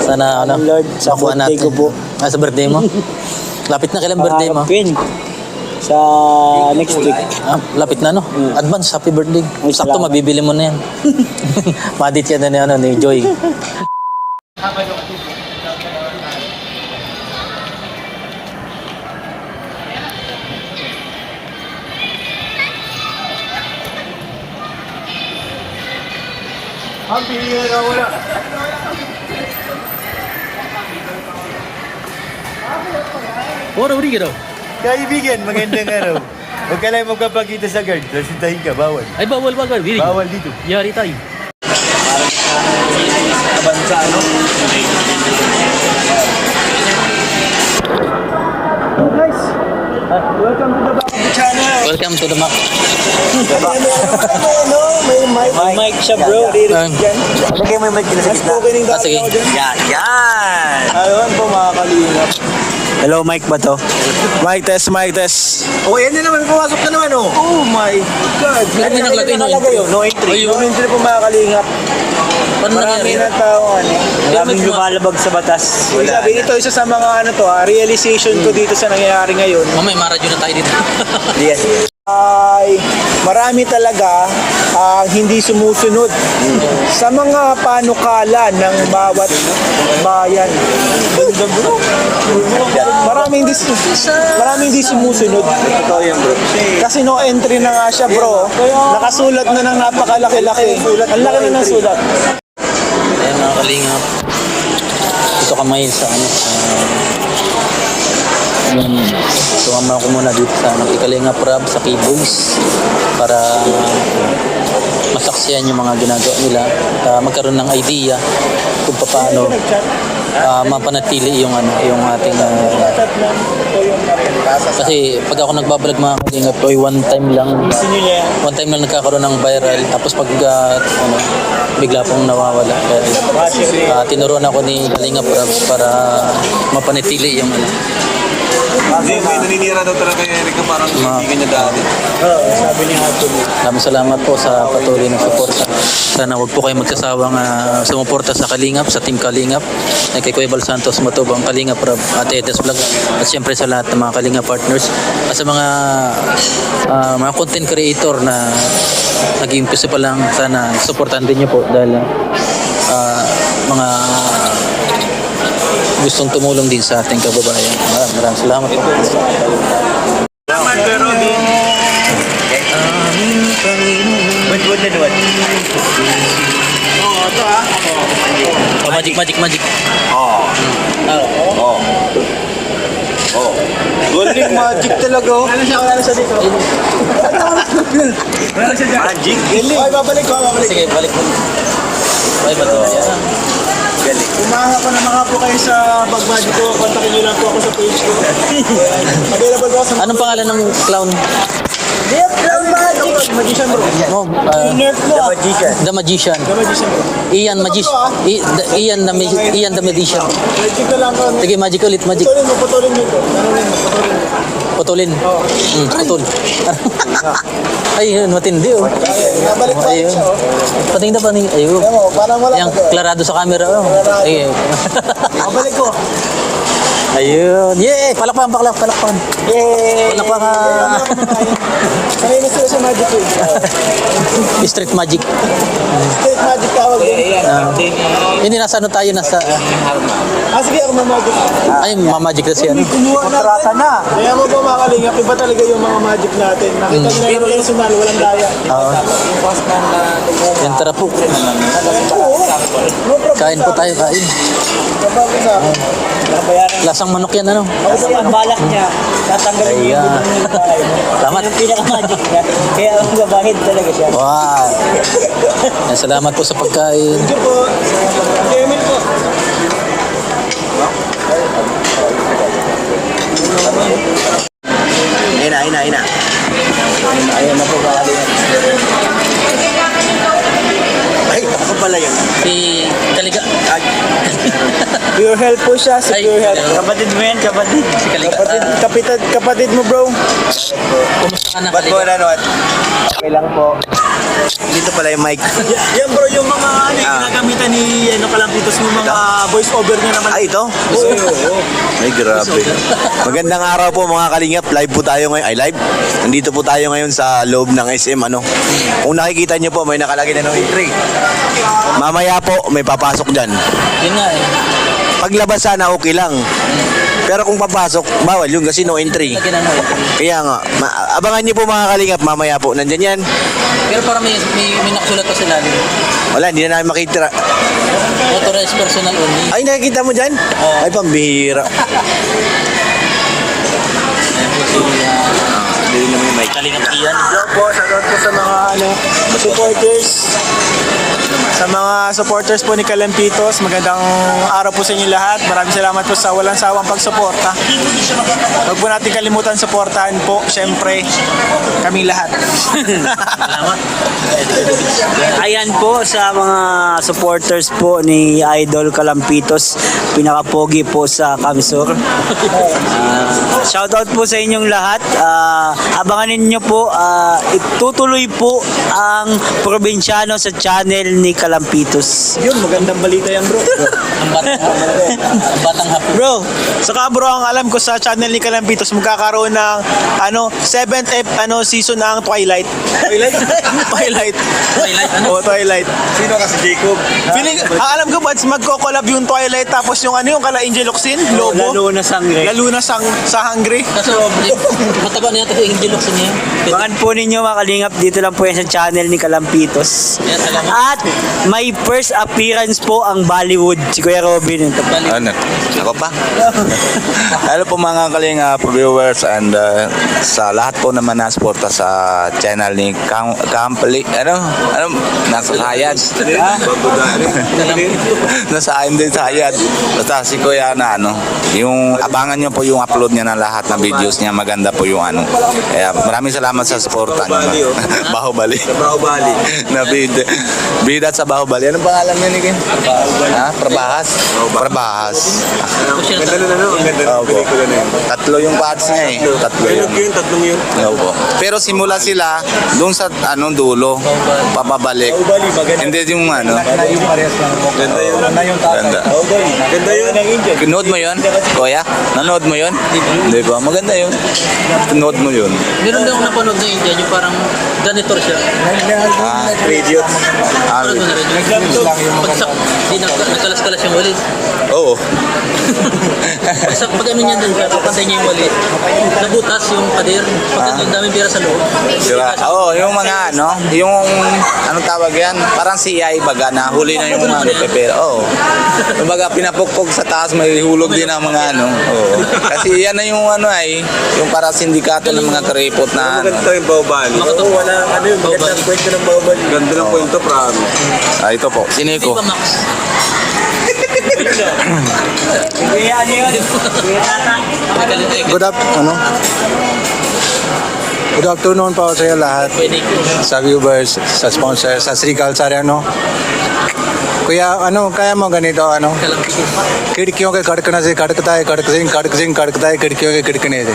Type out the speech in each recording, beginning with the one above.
Sana ano, Lord, sa makuha birthday ko po. Sa birthday mo? Lapit na kailan birthday mo? Pangarap ko yun. Sa next week. Lapit na no? Advance, happy birthday. Ay, Sakto, salamat. mabibili mo na yan. Madit yan na ni Joy. What are you Kaibigan, magandang araw. Huwag ka lang magpapakita sa guard. Lasitahin ka, bawal. Ay, bawal. Bawal dito. Yari tayo. Abansa, ano? Guys, welcome to the back of the channel. Welcome to the Mac. May mic siya bro. Lagay mo yung mic nila sa Mas gitna. opening daw Sige. ako dyan. Yan! Ayun po mga kalingap. Hello, mic ba to? Mic test. Oh, yan na naman. Pumasok na naman, oh. Oh my God. Ano yung nakalagay, no? Nakalagay yun, no entry. Ayun. No entry po mga kalingap. Paano Marami nangyari? na tao, maraming Dami ko- lumalabag sa batas. Ibig sabihin, ito isa sa mga realization ko dito sa nangyayari ngayon. Mamaya, maradyo na tayo dito. Yes. Ay marami talaga ang hindi sumusunod sa mga panukala ng bawat bayan. Maraming hindi sumusunod. Ito yan, bro. Kasi no entry na nga siya, bro. Nakasulat na ng napakalaki-laki. Ang laki na ng sulat. Ayan mga kalingap. Ito kamay sa ano. Sumama ko muna dito sa Kalingap Rab sa K-Boys para masaksiyan yung mga ginagawa nila at magkaroon ng idea kung paano mapanatili yung yung ating kasi pag ako nagbabalag mga Kalingap toy one time lang nagkakaroon ng viral tapos pag bigla pong nawawala kaya tinuruan ako ni Kalingap Rab para mapanatili yung Hindi, may naninira daw talaga kay Erika. Parang kaibigan niya dati. Sabi niya nga po. Maraming salamat po sa patuloy na suporta. Sana huwag po kayo magsasawang sumuporta sa Kalingap, sa Team Kalingap, kay Kuya Bal Santos Matubang, Kalingap Rab, at Edes Vlog, at siyempre sa lahat ng mga Kalingap partners, at sa mga content creator na nag-iimpisa pa lang, sana supportan din niyo po dahil mga gustong tumulong din sa ating kababayan. Maraming salamat po. Salamat, pero din. Wait na duwan. Oo, ito Magic. Oo. Golden magic talaga. Ano siya dito? Magic? Ay, babalik ko. Sige, balik mo. Ay, ba ito? Galing. Umaha ko na mga po kayo sa Bagmadi ko. Kontakin nyo lang po ako sa page ko. Available po sa... Anong pangalan ng clown? Clown Magic! Magician bro. No, Nerf mo The ah. Magician. The Magician. The Magician bro. Ian the Magician. Magic na lang ko. Sige, magic ulit, magic. Putulin mo ito. Putulin. Oo. Putol. Ay, yun, matindi oh. Nabalik pa Ayun. siya oh. Patingin na pa ni. Ayun. Ayan mo, parang wala Yang ka. klarado sa camera oh. Sige. Mabalik ko. Ayun. Yay! Palakpan. Yay! Palakpan. Kanina sila sa Magic eh. Street magic. Street Magic tawag din. Hindi, nasa ano tayo, nasa... Sige ako mamagic. Ay, mamagic na siya. Kumuha natin. Na. Kaya mo po mga kalingap, iba talaga yung mga magic natin. Nakita nyo na yung personal, walang daya. Oo. Yan, tara po. No problem. Kain po tayo, kain. Kapag sa akin. Lasang manok yan, ano? Ako sa yung balak niya, tatanggalin niya yung Ayan. yung bahay. Salamat. Yung pinaka-magic niya. Kaya ang babahid talaga siya. Wow. Yan, salamat po sa pagkain. Thank you po. Emil po. Ina. Ayan na po kakalingap. Ay, ako pala yun. Si Kaliga. Ay. Pure health po siya, si Ay, Pure health. Kapatid mo yan, kapatid. Si Kalinga. Kapatid mo bro. Kumusta ka na, Ba't mo Kalinga? nanood? Okay lang po. Dito pala yung mic. Yan bro, yung mga ginagamitan ni Kalampitos mo mga voice over niya naman. Ay, ito? Oo. Ay, grabe. Magandang araw po mga kalingap. Live po tayo ngayon. Ay, live. Nandito po tayo ngayon sa loob ng SM. Kung nakikita nyo po, may nakalagay na no entry. Mamaya po, may papasok dyan. Yun nga eh. Paglabas sana, okay lang. Pero kung papasok, bawal yun kasi no entry. Lagyan ano eh. Kaya nga, abangan nyo po mga kalingap. Mamaya po, nandyan yan. Pero parang may nakasulat pa sila. Wala, hindi na namin makita. Authorized personal only. Ay, nakikita mo dyan? Oo. Ay, pambihira. Ayan po si Hindi naman yung mic. Kalinga Ian. Hello po, shoutout po sa mga supporters. Sa mga supporters po ni Kalampitos, magandang araw po sa inyo lahat. Maraming salamat po sa walang sawang pagsuporta. Huwag po natin kalimutan suportahan po, syempre, kami lahat. Salamat. Ayan po sa mga supporters po ni Idol Kalampitos, pinaka-pogi po sa Kamsur. Shoutout po sa inyong lahat. Abangan ninyo po, itutuloy po ang probinsyano sa channel ni Kalampitos. Yun, magandang balita yan bro. Ang batang hapon. Bro, saka bro, ang alam ko sa channel ni Kalampitos, magkakaroon ng 7th season ng Twilight. Twilight? Twilight. Twilight, ano? Oo, Twilight. Sino kasi Jacob? Feeling, alam ko ba, magko-collab yung Twilight tapos yung kala Angel Locsin, Lobo. Lalo na sangre. Lalo na sa Hungry. Kaso, mataba na yata yung Angel Locsin niya. Abangan po ninyo mga kalingap, dito lang po yan sa channel ni Kalampitos. Kaya salamat. At may first appearance po ang Bollywood, si Kuya Robin. Balik. Ano? Ako pa? Hello po mga kalinga viewers and sa lahat po naman na suporta sa channel ni Kampali. Nasa Hayad. Nasa akin din sa Hayad. Basta si Kuya na yung abangan nyo po yung upload niya ng lahat na videos niya. Maganda po yung Kaya maraming salamat sa suporta niyo. Bahubali. Bahubali. Na bida sa Bahubali. Anong pangalan niya ni Kim? Prabahas. Prabahas. Ganda na ang ganda ng Opo. pelikula na yun. Tatlo yung parts niya eh. Tatlo yun. Tatlong yun. Opo. Pero simula sila doon sa dulo, papabalik. Bahubali, maganda. Hindi yung Ganda yun. Ganda. Bahubali. Ganda yun. Nanood mo yun? Kuya? Nanood mo yun? Hindi ba? Maganda yun. Nanood mo yun. Meron din ako napanood na Indian, yung parang janitor siya. Idiots. Parang mo na rin. Pagsak, nagkalas-kalas yung wali. Oo. Pag ano niya dun, papantay niya yung wali. Nabutas yung pader. Pag ang daming pira sa loob. Diba? Oo, yung mga yung anong tawag yan? Parang CI baga na huli na yung pepera. Oo. Kumbaga pinapukpok sa taas may hulog din ang mga Oo. Kasi yan na yung yung para sindikato ng mga karipot na Maganda yung Bahubali. Makatok. Wala, maganda ang kwento ng Bahubali. Ganda ng kwento, promise. ito po. Sino Hindi ko? pa Max. Good afternoon po sa iyo lahat. Pwede ko. Sa viewers, sa sponsors, sa Srikal Sariano. Kuya, kaya mo ganito, Kalampitos. खिड़कियों के खड़कने से खड़कता है, खड़कता है खिड़कियों के खड़कने से.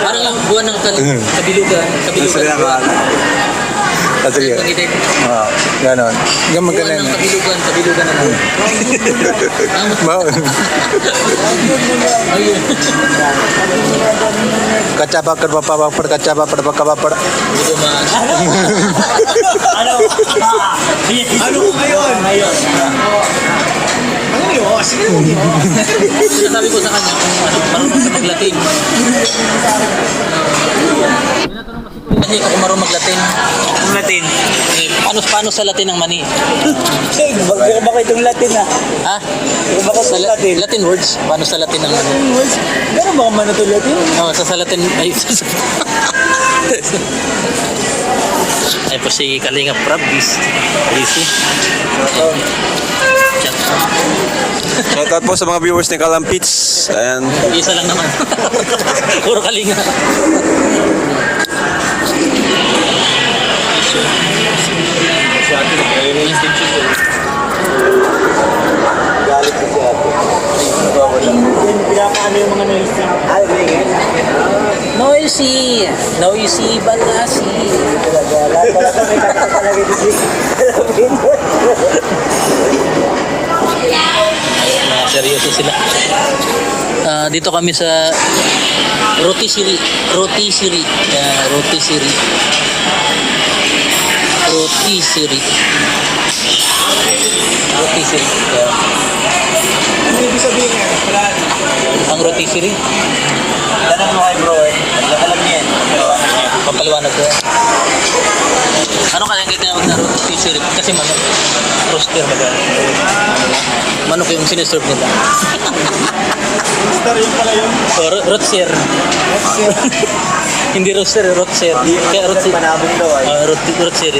Parang ang buwan ng kabilugan. Kabilugan. Kasi Pag-edit. ganon. Yung Buwan magaling. ng kabilugan na lang. Ayun. कच्चा पापड़ पप्पा पापड़ कच्चा पापड़ पक्का पापड़. Hindi ko ma... Ano ngayon? Ano yun? Sige mo yun. Sinasabi ko sa kanya kung marunong sa mag-Latin. Kasi kung marunong mag-Latin. Latin. Paano sa Latin ang mani? Bakit itong Latin Ha? Bakit Sa Latin? Latin words? Paano sa Latin ang mani? Meron ba manatulad yun? Oh, sa Latin ay ay po si Kalinga Prabis. Easy. Shoutout po sa mga viewers ni Kalampits. Ayan. Isa lang naman. Puro Kalinga. Galit ko si ate. yung mga noisy. Noisy balasi. Seryoso sila. Dito kami sa Rotisserie. Rotisserie. Rotisserie. Rotisserie. Rotisserie. Ano ibig sabihin nga? Wala. Ang rotisserie. Tanong mo kay bro eh. Alam niya yan. Papaliwanag ko. Ano kaya ang tinawag na rotisserie? Kasi manok. Roaster ba? Manok yung siniserve nila. Star yung pala yun. Rotser. Hindi roaster, rotser. Kaya rotser. Panabong daw ay. Rotser.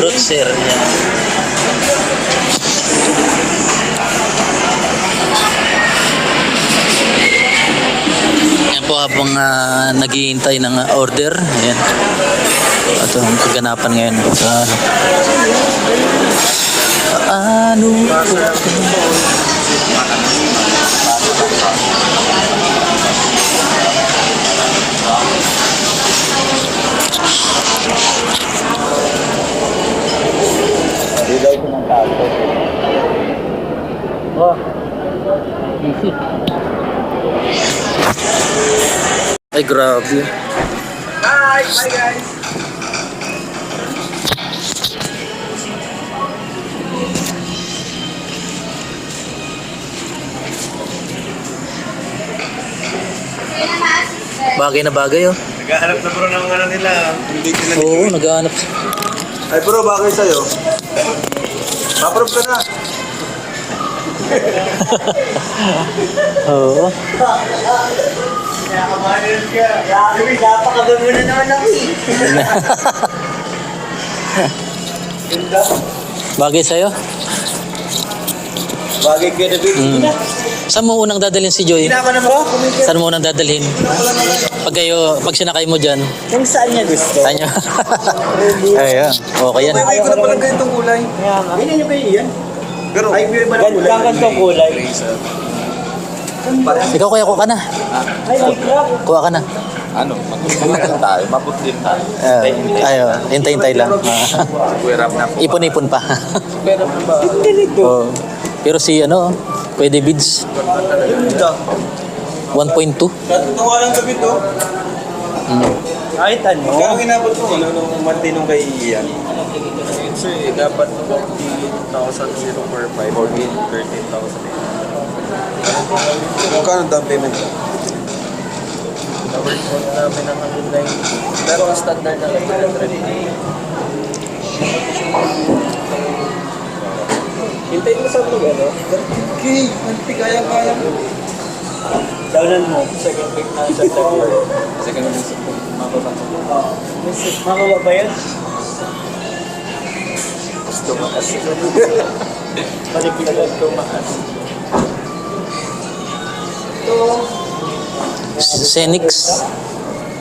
Rotser. Yan. Yan po habang naghihintay ng order. Ayan. Ito ang kaganapan ngayon. Ano? Hindi daw ito ng tato. Ay, grabe. Hi! Hi guys! Bagay na bagay, oh. Naghahanap na bro ng ano nila. Hindi ko na. Oo, naghahanap. Ay bro, bagay sa'yo. Paprove ka na. Oo. Napakagod mo na naman ako eh. Bagay sa'yo? Bagay kay David. Saan mo unang dadalhin si Joy? Hinama na mo. Saan mo unang dadalhin? Pag sinakay mo dyan, Kung saan niya gusto. saan nyo? Ayun. Okay yan. Ay, ko na palang ganitong kulay. Ganyan yung kayo yan. Pero, ay, biro ba ng kulay? Gantong kulay. Ikaw kuya, kuha ka na. Ay, may club. Kuha ka na. Ano, magkakaroon tayo, mabutin tayo. Ayo, hintay-hintay lang. Kuya Ram na po. Ipon-ipon pa. Ganito. Oo. Pero si Kuya Davids, 1.2. Tawa lang David to. Kahit ano. Kaya inabot mo, ano, nung matinong kay Ian. Sir, dapat 40,045 or 13,000. Magkano down payment ka? Covered po namin ang 190. Pero ang standard na lang 100. Hintayin mo sa mga ano? Okay, nanti kaya-kaya mo. Downan mo. Second week na September. Second week sa Makaba ba yan? Gusto makas. Balik-balik ko makas. Xenix.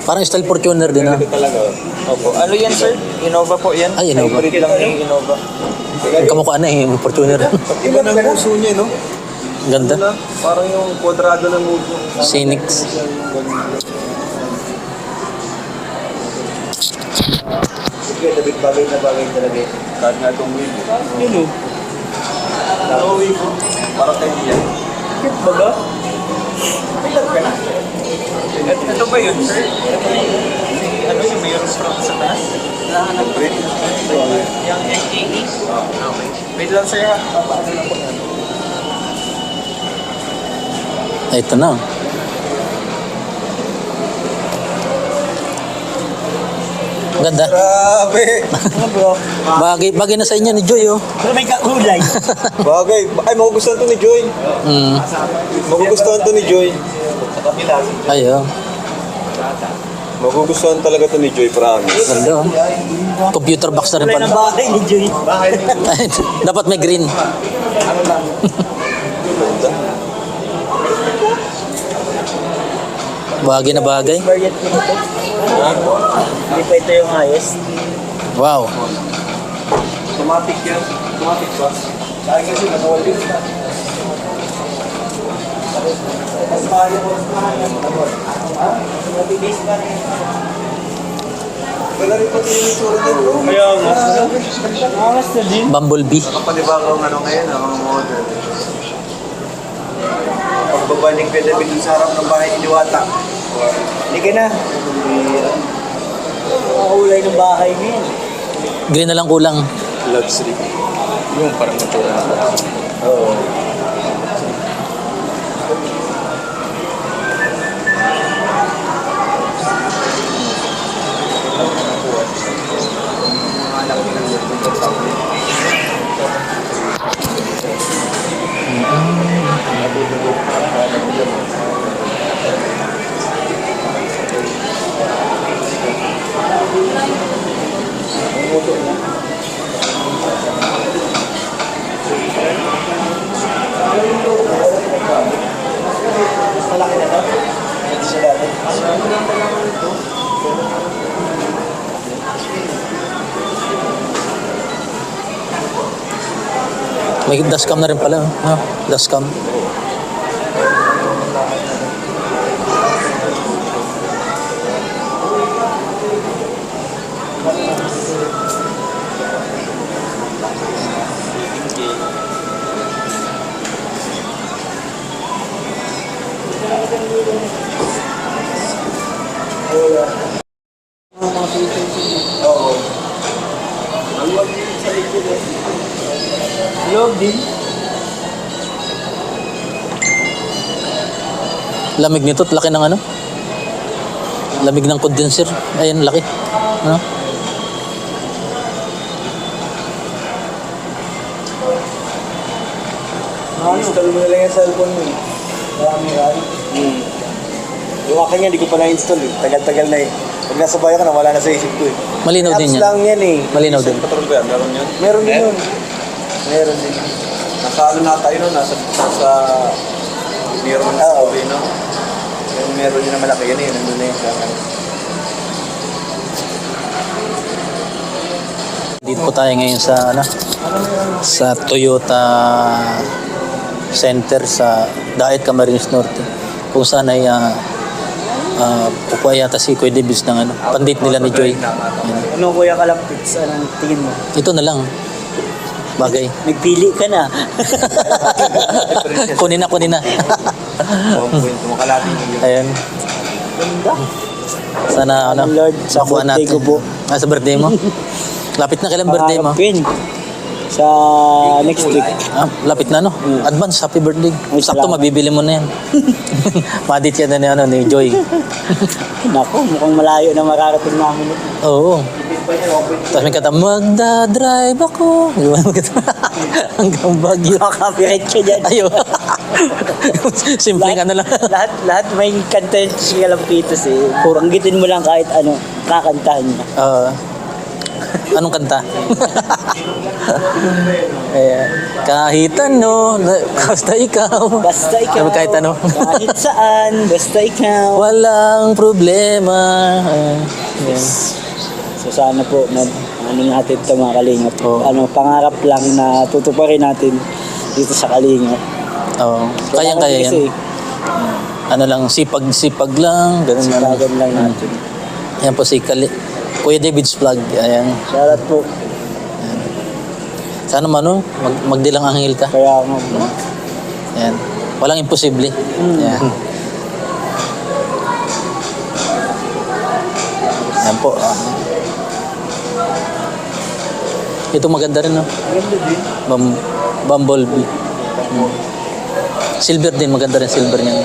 Parang style Fortuner din, ah. Opo. Ano yan, sir? Innova po yan. Ay, Innova. Hybrid lang yung Innova. Ang kamukha na yung Fortuner. Iba ng puso niya, no? Ganda. Parang yung kwadrado ng mundo. Xenix. Sige, David, bagay na bagay talaga. Kahit nga itong wheel. Yun o. Nauwi ko. Para tayo yan. Cute ba ba? Ilan ka na? Ito ba yun, sir? Ano yung mayroon strap sa taas? Nag-break. Yung MKE? Okay. Wait lang, sir, ha? Papaano lang po yan? Ito na. Ganda. Grabe. Ano bro? Bagay na sa inyo ni Joy, oh. Pero may kakulay. Bagay. Ay, magugustuhan to ni Joy. Mm. Magugustuhan to ni Joy. Ayo. Magugustuhan talaga to ni Joy, promise. Ganda, oh. Computer box na rin Kulay ng pala. bagay ni Joy. Dapat may green. Bagay na bagay. Variant ko nito. Hindi pa ito yung highest. Wow. Automatic yan. Automatic ba? Dahil kasi nakawal yun. Kaya nga. Angas na din. Bumblebee. Panibagong ano ngayon, ang model. Pagbabalik ka David sa harap ng bahay ni Diwata. Hindi ka na. Ang kulay ng bahay niya. Green na lang kulang. Luxury. Yung parang natural na. Oo. May dashcam na rin pala. No? Dashcam. Loob din. Lamig nito, laki ng ano? Lamig ng condenser. Ayan, laki. No? Install mo na lang yung cellphone mo eh. Marami yan. Yung akin yan, di ko pa na-install eh. Tagal-tagal na eh. Pag nasa bayo ka na, wala na sa isip ko eh. Malinaw Apps din yan. lang yan eh. Malinaw din. Patrol ba yan? Meron yan? Meron din yun. Meron din. Nasa ano na tayo no? Nasa meron sa sabi, no? Yung meron yun na malaki yan eh. Nandun na yun sa akin. Dito po tayo ngayon sa ano? Sa Toyota Center sa Daet, Camarines Norte. Kung saan ay kukuha yata si Kuya Davis ng ano, pandit nila ni Joy. Ayan. Ano Kuya Kalampits? Anong tingin mo? Ito na lang. Bagay. Nagpili ka na. Kunin na, kunin na. 1 point kumakalati yung Ayan. Ganda. Sana ano, Lord, sa makuha birthday natin. ko po. Sa birthday mo? Lapit na kailang birthday mo? Pangarapin. Sa next week. Lapit na no? Advance, happy birthday. Ay, Sakto, salamat. mabibili mo na yan. Madit yan na ni, ano, ni Joy. Naku, mukhang malayo na makarating namin. Oo. Tapos may kata, magdadrive ako. Di ba? Hanggang Baguio. Copyright ka dyan. Ayo. Simple ka na lang. lahat may kanta si Kalampitos eh. Puranggitin mo lang kahit ano, kakantahan niya. Anong kanta? Ayan. Kahit ano, basta ikaw. Basta ikaw. Kahit ano. Kahit saan, basta ikaw. Walang problema. Ayan. So sana po, ano natin ito mga Kalingap. Oo. Ano, pangarap lang na tutuparin natin dito sa Kalingap. Oo. Kayang-kaya yan. Ano lang, sipag-sipag lang. Ganun na lang. Sipagan lang natin. Ayan po si Kuya David's vlog. Ayan. Shoutout po. Sana mano, magdilang anghel ka. Kaya nga. Ayan. Walang imposible. Ayan. Ayan po. Ito maganda rin, no? Ganda din. Bumblebee. Silver din, maganda rin silver niya.